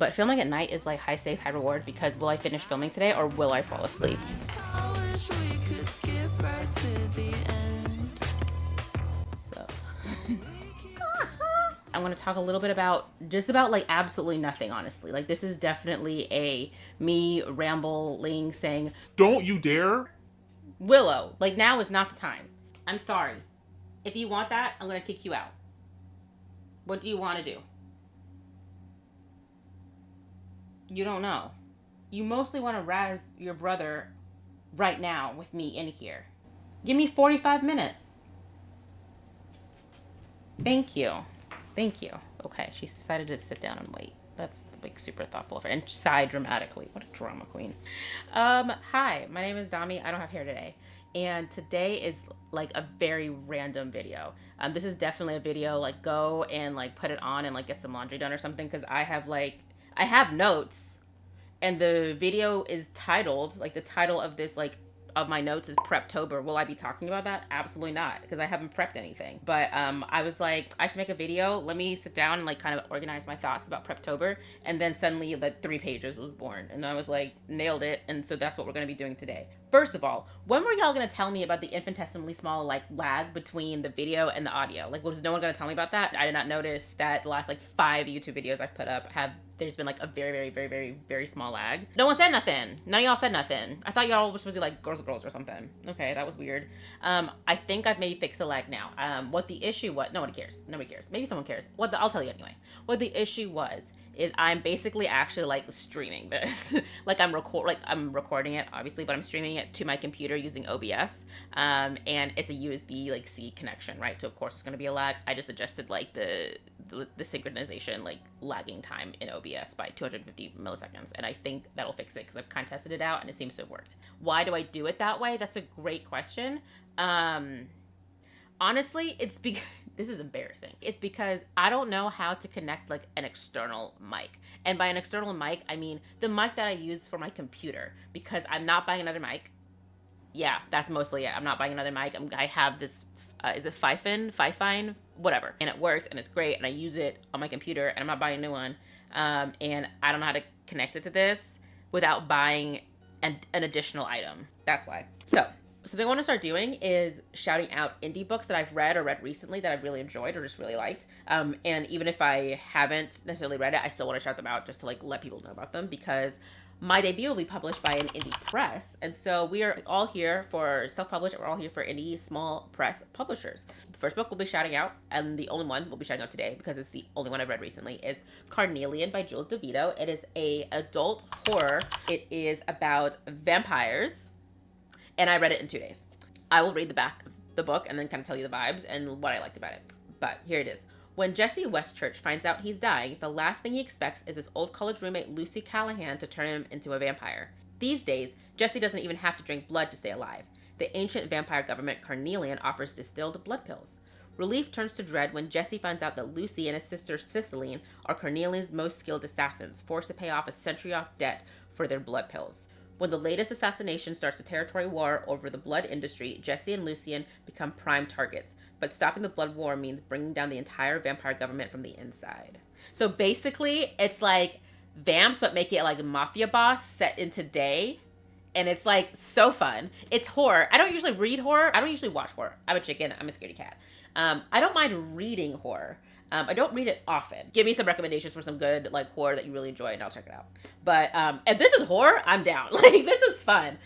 But filming at night is like high stakes, high reward, because will I finish filming today or will I fall asleep? So I'm going to talk a little bit about like absolutely nothing, honestly. Like, this is definitely a me rambling saying, don't you dare. Willow, like, now is not the time. I'm sorry. If you want that, I'm going to kick you out. What do you want to do? You don't know. You mostly want to razz your brother right now with me in here. Give me 45 minutes. Thank you. Thank you. Okay, she decided to sit down and wait. That's like super thoughtful of her. And sigh dramatically. What a drama queen. Hi, my name is Dami. I don't have hair today. And today is like a very random video. This is definitely a video, like, go and like put it on and like get some laundry done or something, because I have notes, and the video is titled, like, the title of this, like, of my notes is Preptober. Will I be talking about that? Absolutely not, because I haven't prepped anything. But I was like, I should make a video. Let me sit down and like kind of organize my thoughts about Preptober. And then suddenly the 3 pages was born, and I was like, nailed it. And so that's what we're going to be doing today. First of all, when were y'all going to tell me about the infinitesimally small like lag between the video and the audio? Like, was no one going to tell me about that? I did not notice that the last like 5 YouTube videos I've put up there's been like a very, very, very, very, very small lag. No one said nothing. None of y'all said nothing. I thought y'all were supposed to be like girls or something. Okay, that was weird. I think I've maybe fixed the lag now. What the issue was, nobody cares. Nobody cares. Maybe someone cares. I'll tell you anyway. What the issue was is I'm basically actually like streaming this. Like, I'm recording it obviously, but I'm streaming it to my computer using OBS. And it's a USB like C connection, right? So of course it's going to be a lag. I just adjusted like the synchronization like lagging time in OBS by 250 milliseconds, and I think that'll fix it because I've kind of tested it out and it seems to have worked. Why do I do it that way? That's a great question. Honestly, it's because this is embarrassing. It's because I don't know how to connect like an external mic. And by an external mic, I mean the mic that I use for my computer, because I'm not buying another mic. Yeah, that's mostly it. I'm not buying another mic. I have this, is it Fifine? Whatever. And it works and it's great and I use it on my computer and I'm not buying a new one. And I don't know how to connect it to this without buying an additional item. That's why. So something I want to start doing is shouting out indie books that I've read or read recently that I've really enjoyed or just really liked. And even if I haven't necessarily read it, I still want to shout them out just to like let people know about them, because my debut will be published by an indie press. And so we are all here for self-published. We're all here for indie small press publishers. The first book we'll be shouting out, and the only one we'll be shouting out today because it's the only one I've read recently, is Carnelian by Jules Devito. It is a adult horror. It is about vampires, and I read it in 2 days. I will read the back of the book and then kind of tell you the vibes and what I liked about it. But here it is. When Jesse Westchurch finds out he's dying, the last thing he expects is his old college roommate Lucy Callahan to turn him into a vampire. These days, Jesse doesn't even have to drink blood to stay alive. The ancient vampire government Carnelian offers distilled blood pills. Relief turns to dread when Jesse finds out that Lucy and his sister Cicelyne are Carnelian's most skilled assassins, forced to pay off a century-off debt for their blood pills. When the latest assassination starts a territory war over the blood industry, Jesse and Lucian become prime targets. But stopping the blood war means bringing down the entire vampire government from the inside. So basically, it's like vamps, but make it like a mafia boss set in today. And it's like so fun. It's horror. I don't usually read horror. I don't usually watch horror. I'm a chicken. I'm a scaredy cat. I don't mind reading horror. I don't read it often. Give me some recommendations for some good like horror that you really enjoy and I'll check it out. But if this is horror, I'm down. Like, this is fun.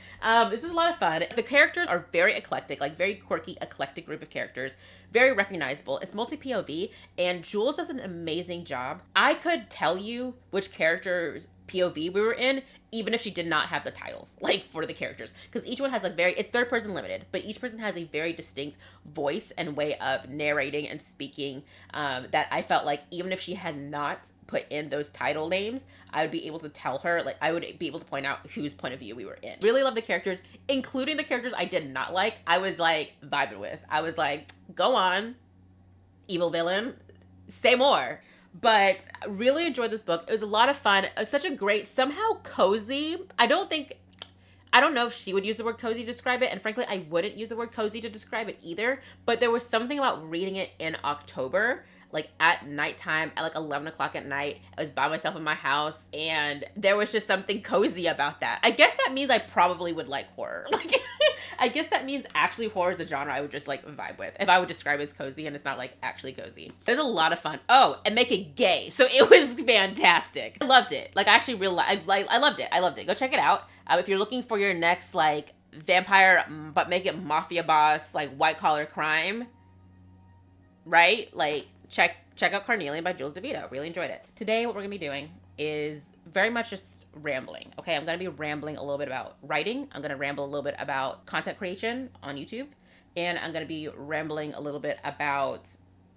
This is a lot of fun. The characters are very eclectic, like very quirky, eclectic group of characters. Very recognizable. It's multi-POV, and Jules does an amazing job. I could tell you which character's POV we were in, even if she did not have the titles, like, for the characters. Because each one has, like, it's third person limited, but each person has a very distinct voice and way of narrating and speaking that I felt like even if she had not put in those title names, I would be able to tell her, like, I would be able to point out whose point of view we were in. Really love the characters, including the characters I did not like. I was, like, vibing with. I was like, go on, evil villain, say more. But really enjoyed this book. It was a lot of fun. It was such a great, somehow cozy. I don't know if she would use the word cozy to describe it, and frankly, I wouldn't use the word cozy to describe it either, but there was something about reading it in October, like at nighttime at like 11 o'clock at night. I was by myself in my house, and there was just something cozy about that. I guess that means I probably would like horror. Like, I guess that means actually horror is a genre I would just like vibe with if I would describe it as cozy, and it's not like actually cozy. It was a lot of fun. Oh, and make it gay. So it was fantastic. I loved it. Like, I actually I loved it. I loved it. Go check it out. If you're looking for your next like vampire, but make it mafia boss, like white collar crime, right? Like, check out Carnelian by Jules Devito. Really enjoyed it. Today, what we're gonna be doing is very much just rambling. Okay, I'm gonna be rambling a little bit about writing. I'm gonna ramble a little bit about content creation on YouTube, and I'm gonna be rambling a little bit about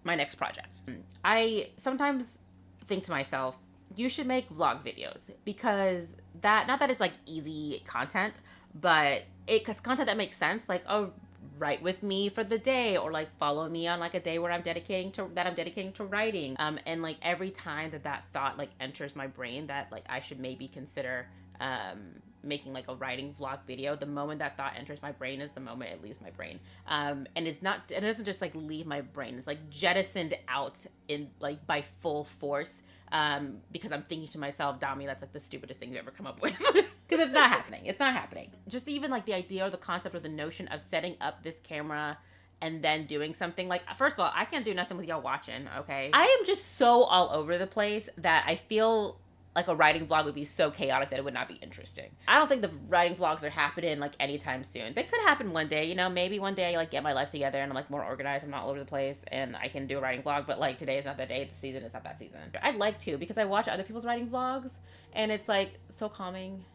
my next project. I sometimes think to myself, you should make vlog videos, because that, not that it's like easy content, but because content that makes sense, like, oh, write with me for the day, or like follow me on like a day where I'm dedicating to writing. And like every time that thought like enters my brain that like I should maybe consider making like a writing vlog video, the moment that thought enters my brain is the moment it leaves my brain. And it doesn't just like leave my brain, it's like jettisoned out in like by full force. Because I'm thinking to myself, Dami, that's like the stupidest thing you've ever come up with. Because it's not happening. It's not happening. Just even like the idea or the concept or the notion of setting up this camera and then doing something like, first of all, I can't do nothing with y'all watching, okay? I am just so all over the place that I feel like a writing vlog would be so chaotic that it would not be interesting. I don't think the writing vlogs are happening like anytime soon. They could happen one day, you know, maybe one day I like get my life together and I'm like more organized, I'm not all over the place, and I can do a writing vlog, but like today is not that day, the season is not that season. I'd like to, because I watch other people's writing vlogs and it's like so calming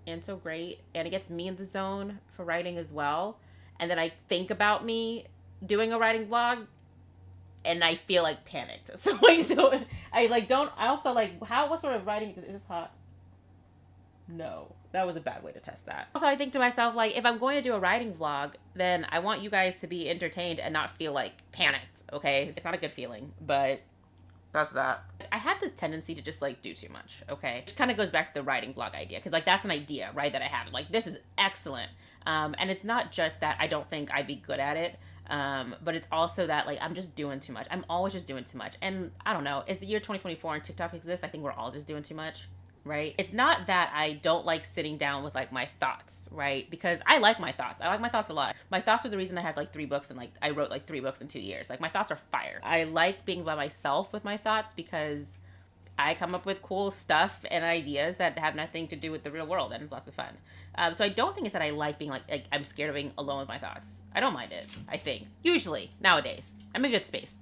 and so great, and it gets me in the zone for writing as well. And then I think about me doing a writing vlog and I feel like panicked. So I also like, what sort of writing is this hot? No, that was a bad way to test that. Also, I think to myself, like, if I'm going to do a writing vlog, then I want you guys to be entertained and not feel like panicked, okay? It's not a good feeling, but that's that. I have this tendency to just like do too much, okay? Which kind of goes back to the writing vlog idea, because like that's an idea, right, that I have. Like, this is excellent. And it's not just that I don't think I'd be good at it, but it's also that like I'm just doing too much. I'm always just doing too much. And I don't know, it's the year 2024 and TikTok exists. I think we're all just doing too much, right? It's not that I don't like sitting down with like my thoughts, right? Because I like my thoughts. I like my thoughts a lot. My thoughts are the reason I have like 3 books, and like I wrote like 3 books in 2 years. Like, my thoughts are fire. I like being by myself with my thoughts because I come up with cool stuff and ideas that have nothing to do with the real world, and it's lots of fun. So I don't think it's that I like being like I'm scared of being alone with my thoughts. I don't mind it, I think. Usually, nowadays. I'm in a good space.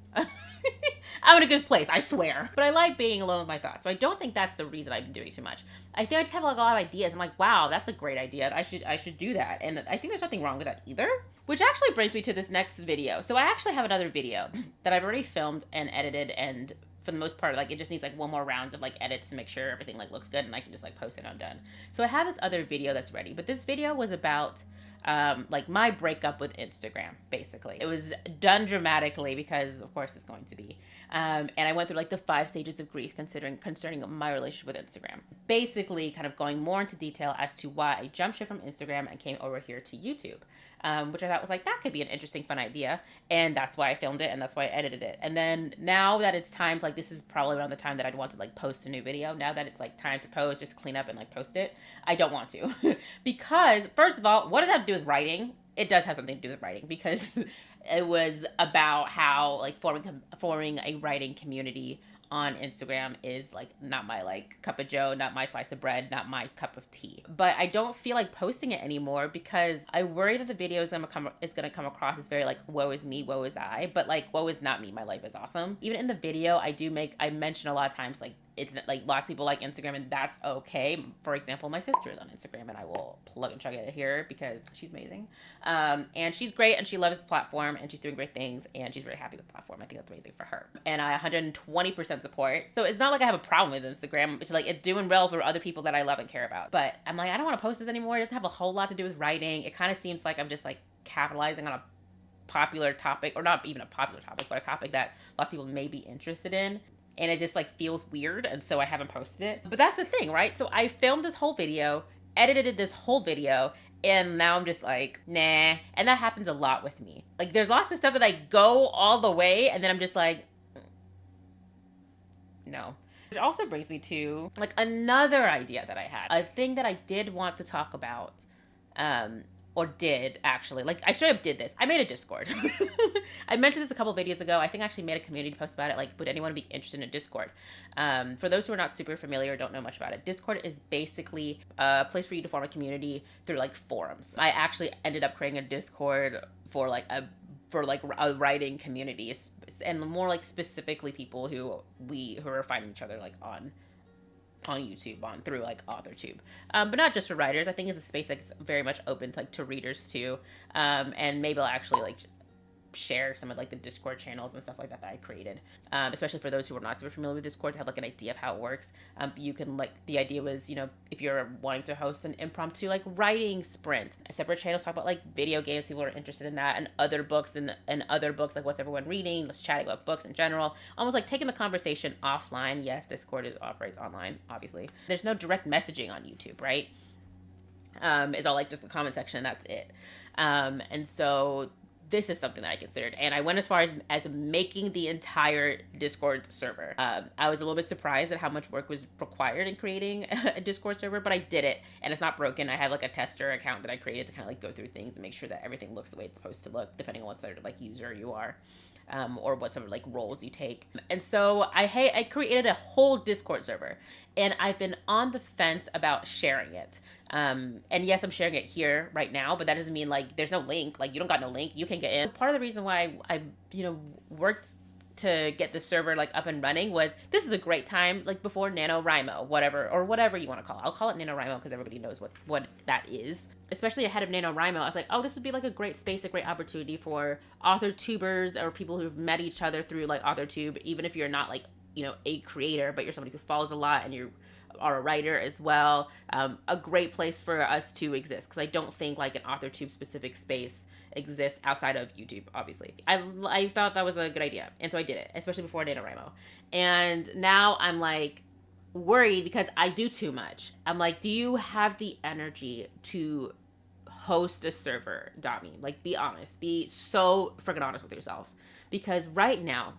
I'm in a good place, I swear. But I like being alone with my thoughts. So I don't think that's the reason I've been doing too much. I think I just have like a lot of ideas. I'm like, wow, that's a great idea. I should do that. And I think there's nothing wrong with that either. Which actually brings me to this next video. So I actually have another video that I've already filmed and edited, and for the most part, like, it just needs like one more round of like edits to make sure everything like looks good, and I can just like post it and I'm done. So I have this other video that's ready, but this video was about like my breakup with Instagram, basically. It was done dramatically because of course it's going to be. And I went through like the 5 stages of grief concerning my relationship with Instagram. Basically kind of going more into detail as to why I jumped ship from Instagram and came over here to YouTube. Which I thought was like, that could be an interesting, fun idea. And that's why I filmed it, and that's why I edited it. And then now that it's time, like, this is probably around the time that I'd want to like post a new video. Now that it's like time to post, just clean up and like post it, I don't want to. Because first of all, what does that have to do with writing? It does have something to do with writing, because it was about how like forming a writing community on Instagram is like not my like cup of joe, not my slice of bread, not my cup of tea. But I don't feel like posting it anymore because I worry that the video is gonna come across as very like, woe is me, woe is I, but like, woe is not me, my life is awesome. Even in the video, I mention a lot of times like, it's like lots of people like Instagram, and that's okay. For example, my sister is on Instagram, and I will plug and chug it here because she's amazing. And she's great, and she loves the platform, and she's doing great things, and she's very happy with the platform. I think that's amazing for her. And I 120% support. So it's not like I have a problem with Instagram. It's like, it's doing well for other people that I love and care about. But I'm like, I don't want to post this anymore. It doesn't have a whole lot to do with writing. It kind of seems like I'm just like capitalizing on a popular topic, or not even a popular topic, but a topic that lots of people may be interested in. And it just like feels weird, and so I haven't posted it. But that's the thing, right? So I filmed this whole video, edited this whole video, and now I'm just like, nah. And that happens a lot with me. Like, there's lots of stuff that I go all the way, and then I'm just like, No. Which also brings me to like another idea that I had. A thing that I did want to talk about, or did actually, like I straight up did this. I made a Discord. I mentioned this a couple videos ago. I think I actually made a community post about it. Like, would anyone be interested in a Discord? For those who are not super familiar or don't know much about it, Discord is basically a place for you to form a community through like forums. I actually ended up creating a Discord for like a writing community, and more like specifically people who are finding each other like on YouTube, through like Authortube, but not just for writers. I think it's a space that's very much open to, like, to readers too, and maybe I'll actually like share some of like the Discord channels and stuff like that I created, especially for those who are not super familiar with Discord, to have like an idea of how it works. You can, like, the idea was, you know, if you're wanting to host an impromptu like writing sprint, a separate channel talk about like video games, people are interested in that, and other books, and other books, like what's everyone reading, let's chat about books in general, almost like taking the conversation offline. Yes, Discord operates online, obviously. There's no direct messaging on YouTube, right? It's all like just the comment section, and that's it. And so this is something that I considered, and I went as far as making the entire Discord server. I was a little bit surprised at how much work was required in creating a Discord server, but I did it, and it's not broken. I have like a tester account that I created to kind of like go through things and make sure that everything looks the way it's supposed to look, depending on what sort of like user you are, or what sort of like roles you take. And so I created a whole Discord server, and I've been on the fence about sharing it. And yes, I'm sharing it here right now, but that doesn't mean like there's no link. Like, you don't got no link, you can get in. Part of the reason why I worked to get the server like up and running was, this is a great time, like before NaNoWriMo, whatever you want to call it. I'll call it NaNoWriMo because everybody knows what that is. Especially ahead of NaNoWriMo, I was like, oh, this would be like a great space, a great opportunity for author-tubers, or people who've met each other through like Authortube, even if you're not like, a creator, but you're somebody who follows a lot and you are a writer as well. A great place for us to exist, because I don't think like an Authortube specific space exists outside of YouTube, obviously. I thought that was a good idea, and so I did it, especially before NaNoWriMo. And now I'm like worried because I do too much. I'm like, do you have the energy to host a server, Dami? Like, be honest. Be so freaking honest with yourself. Because right now,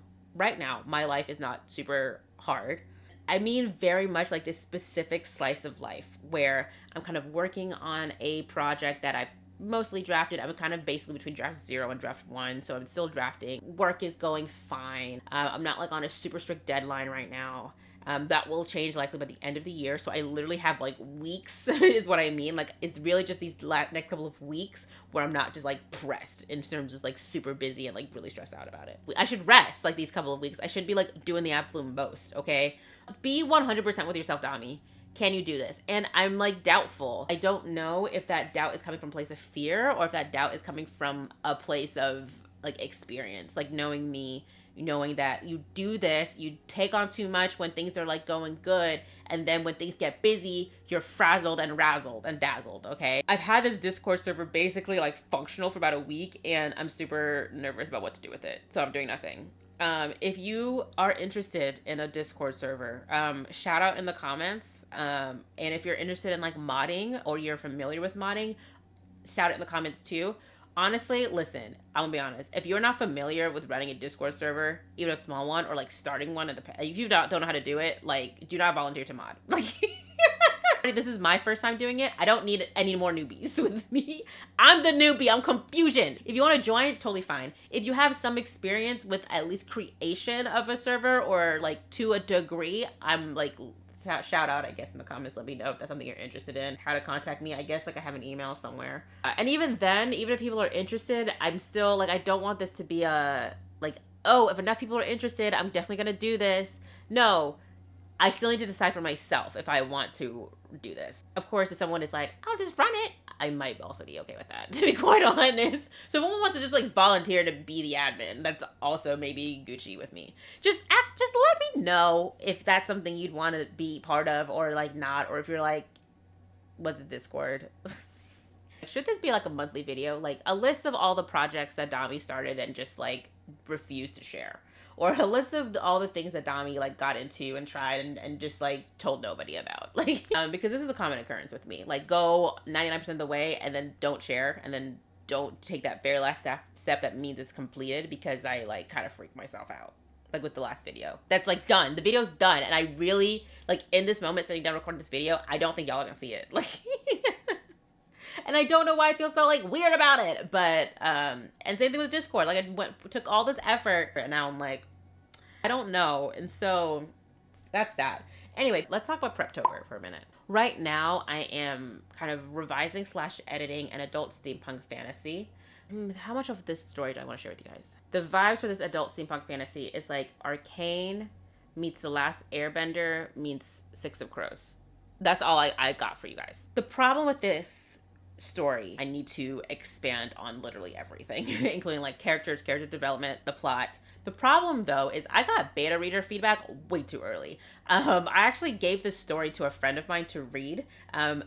my life is not super hard. I mean, very much like this specific slice of life where I'm kind of working on a project that I've mostly drafted. I'm kind of basically between draft 0 and draft 1, so I'm still drafting. Work is going fine. I'm not like on a super strict deadline right now. That will change likely by the end of the year. So I literally have like weeks is what I mean. Like, it's really just these next couple of weeks where I'm not just like pressed in terms of like super busy and like really stressed out about it. I should rest like these couple of weeks. I should be like doing the absolute most, okay? Be 100% with yourself, Dami. Can you do this? And I'm like doubtful. I don't know if that doubt is coming from a place of fear, or if that doubt is coming from a place of like experience, like knowing me, knowing that you do this, you take on too much when things are like going good, and then when things get busy, you're frazzled and razzled and dazzled, okay? I've had this Discord server basically like functional for about a week, and I'm super nervous about what to do with it, so I'm doing nothing. If you are interested in a Discord server, shout out in the comments. And if you're interested in like modding, or you're familiar with modding, shout it in the comments too. Honestly, listen, I'm gonna be honest. If you're not familiar with running a Discord server, even a small one, or like starting one, if you don't know how to do it, like, do not volunteer to mod. Like, this is my first time doing it. I don't need any more newbies with me. I'm the newbie. I'm confusion. If you want to join, totally fine. If you have some experience with at least creation of a server, or like to a degree, I'm like, shout out, I guess, in the comments. Let me know if that's something you're interested in. How to contact me, I guess, like I have an email somewhere. And even then, even if people are interested, I'm still like, I don't want this to be a like, oh, if enough people are interested, I'm definitely gonna do this. No, I still need to decide for myself if I want to do this. Of course, if someone is like, I'll just run it, I might also be okay with that, to be quite honest. So if someone wants to just like volunteer to be the admin, that's also maybe Gucci with me. Just let me know if that's something you'd want to be part of, or like not, or if you're like, what's a Discord? Should this be like a monthly video? Like a list of all the projects that Dami started and just like refused to share. Or a list of all the things that Dami like got into and tried and just like told nobody about. Like, because this is a common occurrence with me. Like, go 99% of the way and then don't share, and then don't take that very last step that means it's completed, because I like kind of freak myself out. like with the last video. That's like done. The video's done. And I really, like in this moment sitting down recording this video, I don't think y'all are gonna see it. Like, and I don't know why I feel so like weird about it. But, and same thing with Discord. Like took all this effort and now I'm like, I don't know. And so that's that. Anyway, let's talk about Preptober for a minute. Right now, I am kind of revising / editing an adult steampunk fantasy. How much of this story do I want to share with you guys? The vibes for this adult steampunk fantasy is like Arcane meets The Last Airbender meets Six of Crows. That's all I got for you guys. The problem with this story, I need to expand on literally everything, including like characters, character development, the plot. The problem though is I got beta reader feedback way too early. I actually gave this story to a friend of mine to read.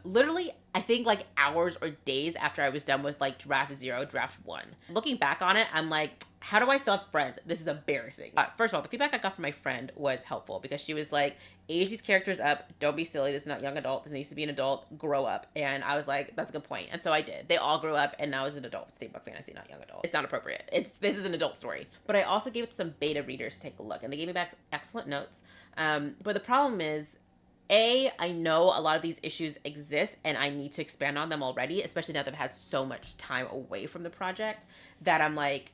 Literally, I think like hours or days after I was done with like draft 0, draft 1. Looking back on it, I'm like, how do I still have friends? This is embarrassing. First of all, the feedback I got from my friend was helpful because she was like, age these characters up. Don't be silly. This is not young adult. This needs to be an adult. Grow up. And I was like, that's a good point. And so I did. They all grew up and now it's an adult steampunk fantasy, not young adult. It's not appropriate. This is an adult story. But I also gave it to some beta readers to take a look and they gave me back excellent notes. But the problem is, I know a lot of these issues exist and I need to expand on them already, especially now that I've had so much time away from the project that I'm like,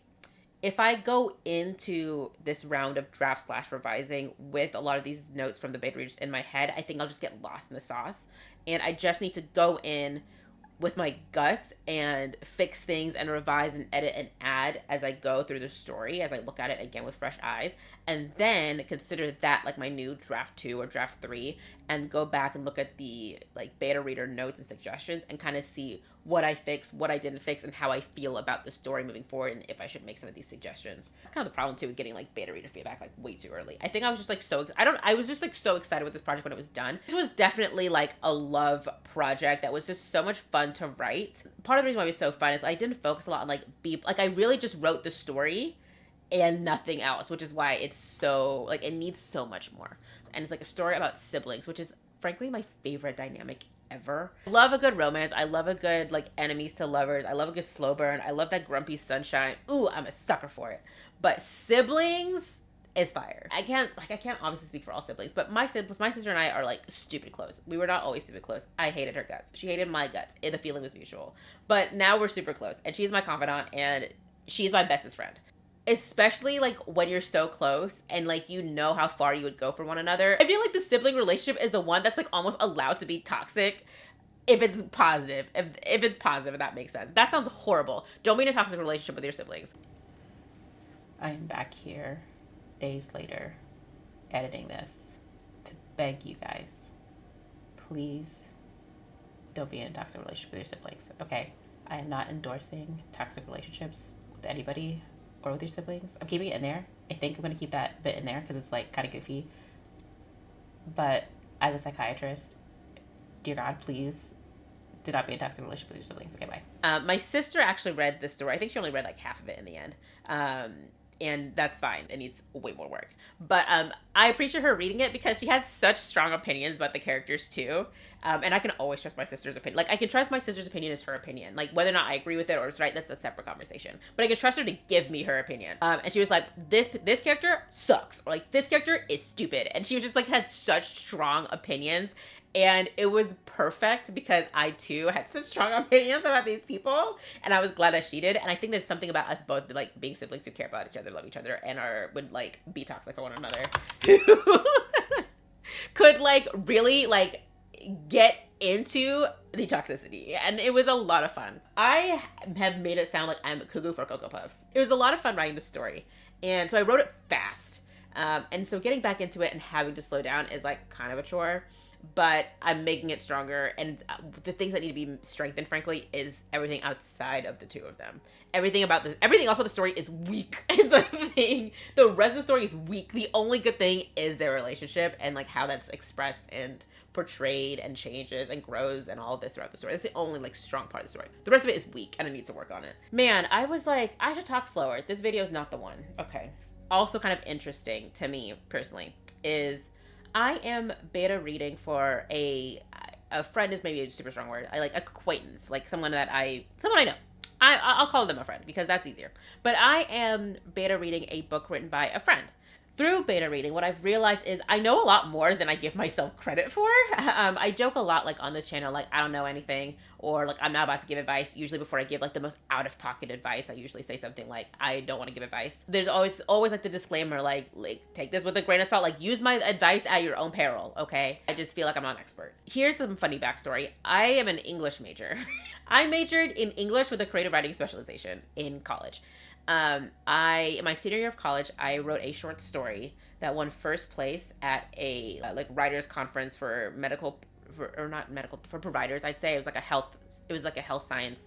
if I go into this round of draft / revising with a lot of these notes from the beta readers in my head, I think I'll just get lost in the sauce. And I just need to go in with my guts and fix things and revise and edit and add as I go through the story, as I look at it again with fresh eyes, and then consider that like my new draft 2 or draft 3 and go back and look at the like beta reader notes and suggestions and kind of see what I fixed, what I didn't fix, and how I feel about the story moving forward and if I should make some of these suggestions. That's kind of the problem too with getting like beta reader feedback like way too early. I think I was just like I was just like so excited with this project when it was done. This was definitely like a love project that was just so much fun to write. Part of the reason why it was so fun is I didn't focus a lot on like I really just wrote the story and nothing else, which is why it's so like it needs so much more. And it's like a story about siblings, which is frankly my favorite dynamic ever. I love a good romance. I love a good like enemies to lovers. I love a good slow burn. I love that grumpy sunshine. Ooh, I'm a sucker for it. But siblings is fire. I can't obviously speak for all siblings, but my sister and I are like stupid close. We were not always stupid close. I hated her guts. She hated my guts. The feeling was mutual. But now we're super close and she's my confidant and she's my bestest friend. Especially like when you're so close and like you know how far you would go for one another. I feel like the sibling relationship is the one that's like almost allowed to be toxic if it's positive. If it's positive, if that makes sense. That sounds horrible. Don't be in a toxic relationship with your siblings. I am back here days later editing this to beg you guys, please don't be in a toxic relationship with your siblings. Okay, I am not endorsing toxic relationships with anybody or with your siblings. I'm keeping it in there. I think I'm going to keep that bit in there because it's like kind of goofy. But as a psychiatrist, dear God, please do not be in a toxic relationship with your siblings. Okay, bye. My sister actually read this story. I think she only read like half of it in the end. And that's fine. It needs way more work. But I appreciate her reading it because she had such strong opinions about the characters too. And I can always trust my sister's opinion. Like I can trust my sister's opinion as her opinion. Like whether or not I agree with it or it's right, that's a separate conversation. But I can trust her to give me her opinion. And she was like, this character sucks. Or like this character is stupid. And she was just like had such strong opinions. And it was perfect because I too had such strong opinions about these people. And I was glad that she did. And I think there's something about us both like being siblings who care about each other, love each other, and would like be toxic for one another. Could like really like get into the toxicity. And it was a lot of fun. I have made it sound like I'm cuckoo for Cocoa Puffs. It was a lot of fun writing the story. And so I wrote it fast. And so getting back into it and having to slow down is like kind of a chore. But I'm making it stronger, and the things that need to be strengthened, frankly, is everything outside of the two of them. Everything else about the story is weak, is the thing. The rest of the story is weak. The only good thing is their relationship and like how that's expressed and portrayed and changes and grows and all of this throughout the story. That's the only like strong part of the story. The rest of it is weak, and I need to work on it. Man, I was like, I should talk slower. This video is not the one. Okay. Also kind of interesting to me personally is I am beta reading for a friend is maybe a super strong word. I like acquaintance, like someone I know. I'll call them a friend because that's easier. But I am beta reading a book written by a friend. Through beta reading, what I've realized is I know a lot more than I give myself credit for. I joke a lot, like, on this channel, like, I don't know anything, or like, I'm not about to give advice. Usually before I give like the most out-of-pocket advice, I usually say something like, I don't want to give advice. There's always like the disclaimer, like take this with a grain of salt, like use my advice at your own peril, okay? I just feel like I'm not an expert. Here's some funny backstory. I am an English major. I majored in English with a creative writing specialization in college. In my senior year of college, I wrote a short story that won first place at a like writers conference for for providers. I'd say it was like a health science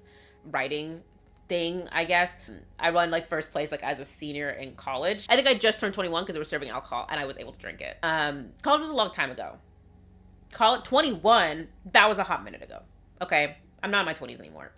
writing thing, I guess. I won like first place like as a senior in college. I think I just turned 21 because they were serving alcohol and I was able to drink it. College was a long time ago. 21, that was a hot minute ago. Okay, I'm not in my 20s anymore.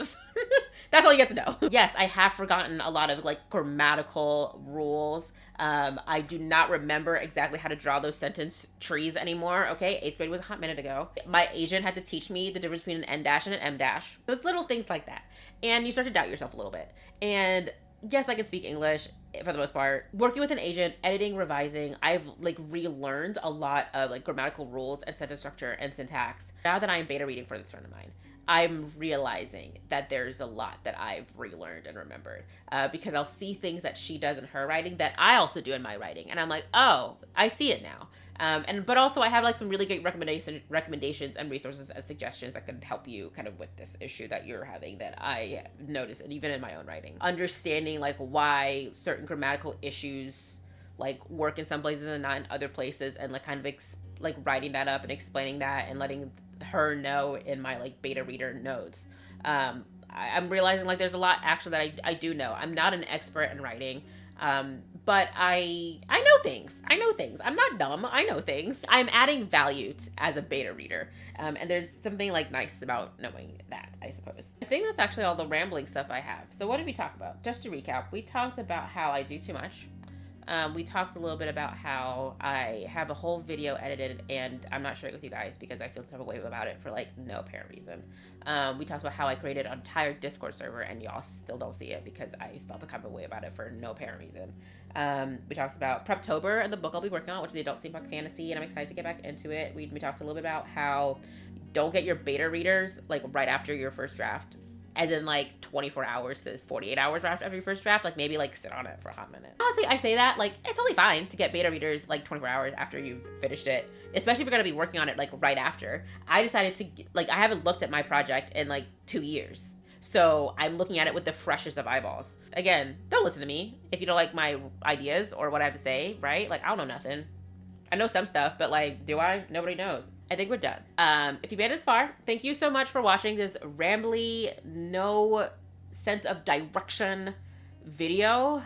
That's all you get to know. Yes, I have forgotten a lot of like grammatical rules. I do not remember exactly how to draw those sentence trees anymore. Okay, 8th grade was a hot minute ago. My agent had to teach me the difference between an N dash and an M dash. Those little things like that. And you start to doubt yourself a little bit. And yes, I can speak English for the most part. Working with an agent, editing, revising, I've like relearned a lot of like grammatical rules and sentence structure and syntax. Now that I'm beta reading for this friend of mine, I'm realizing that there's a lot that I've relearned and remembered because I'll see things that she does in her writing that I also do in my writing. And I'm like, oh, I see it now. But also I have like some really great recommendations and resources and suggestions that could help you kind of with this issue that you're having that I noticed, and even in my own writing. Understanding like why certain grammatical issues like work in some places and not in other places, and like kind of like writing that up and explaining that and letting her know in my like beta reader notes. I'm realizing like there's a lot actually that I do know. I'm not an expert in writing, but I know things. I'm not dumb. I know things. I'm adding value as a beta reader, and there's something like nice about knowing that, I suppose. I think that's actually all the rambling stuff I have. So what did we talk about? Just to recap, we talked about how I do too much. We talked a little bit about how I have a whole video edited and I'm not sharing it with you guys because I feel some type of way about it for like no apparent reason. We talked about how I created an entire Discord server and y'all still don't see it because I felt a kind of way about it for no apparent reason. We talked about Preptober and the book I'll be working on, which is the adult steampunk fantasy, and I'm excited to get back into it. We talked a little bit about how don't get your beta readers like right after your first draft. As in like 24 hours to 48 hours after your first draft, like maybe like sit on it for a hot minute. Honestly, I say that like it's totally fine to get beta readers like 24 hours after you've finished it, especially if you're gonna be working on it like right after. I decided to like, I haven't looked at my project in like 2 years. So I'm looking at it with the freshest of eyeballs. Again, don't listen to me if you don't like my ideas or what I have to say, right? Like I don't know nothing. I know some stuff, but like, do I? Nobody knows. I think we're done. If you made it this far, thank you so much for watching this rambly, no sense of direction video.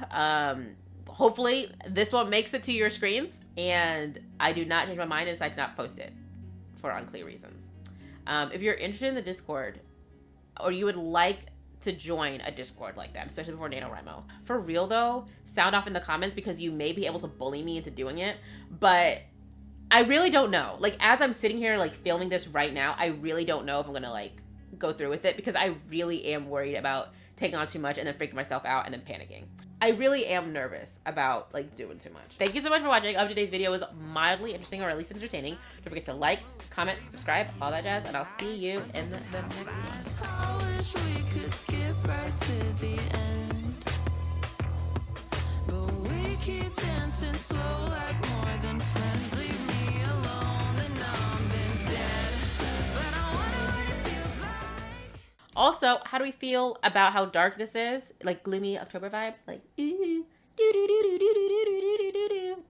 Hopefully this one makes it to your screens and I do not change my mind and decide to not post it for unclear reasons. If you're interested in the Discord or you would like to join a Discord like that, especially before NaNoWriMo. For real though, sound off in the comments because you may be able to bully me into doing it, but I really don't know. Like, as I'm sitting here, like, filming this right now, I really don't know if I'm gonna, like, go through with it because I really am worried about taking on too much and then freaking myself out and then panicking. I really am nervous about, like, doing too much. Thank you so much for watching. I hope today's video was mildly interesting or at least entertaining. Don't forget to like, comment, subscribe, all that jazz, and I'll see you in the next one. I wish we could skip right to the end, but we keep dancing slow like more than friends. Leave me alone, then I'm been dead. But I wonder what it feels like. Also, how do we feel about how dark this is? Like gloomy October vibes? Like, ooh, doo doo doo doo doo doo doo.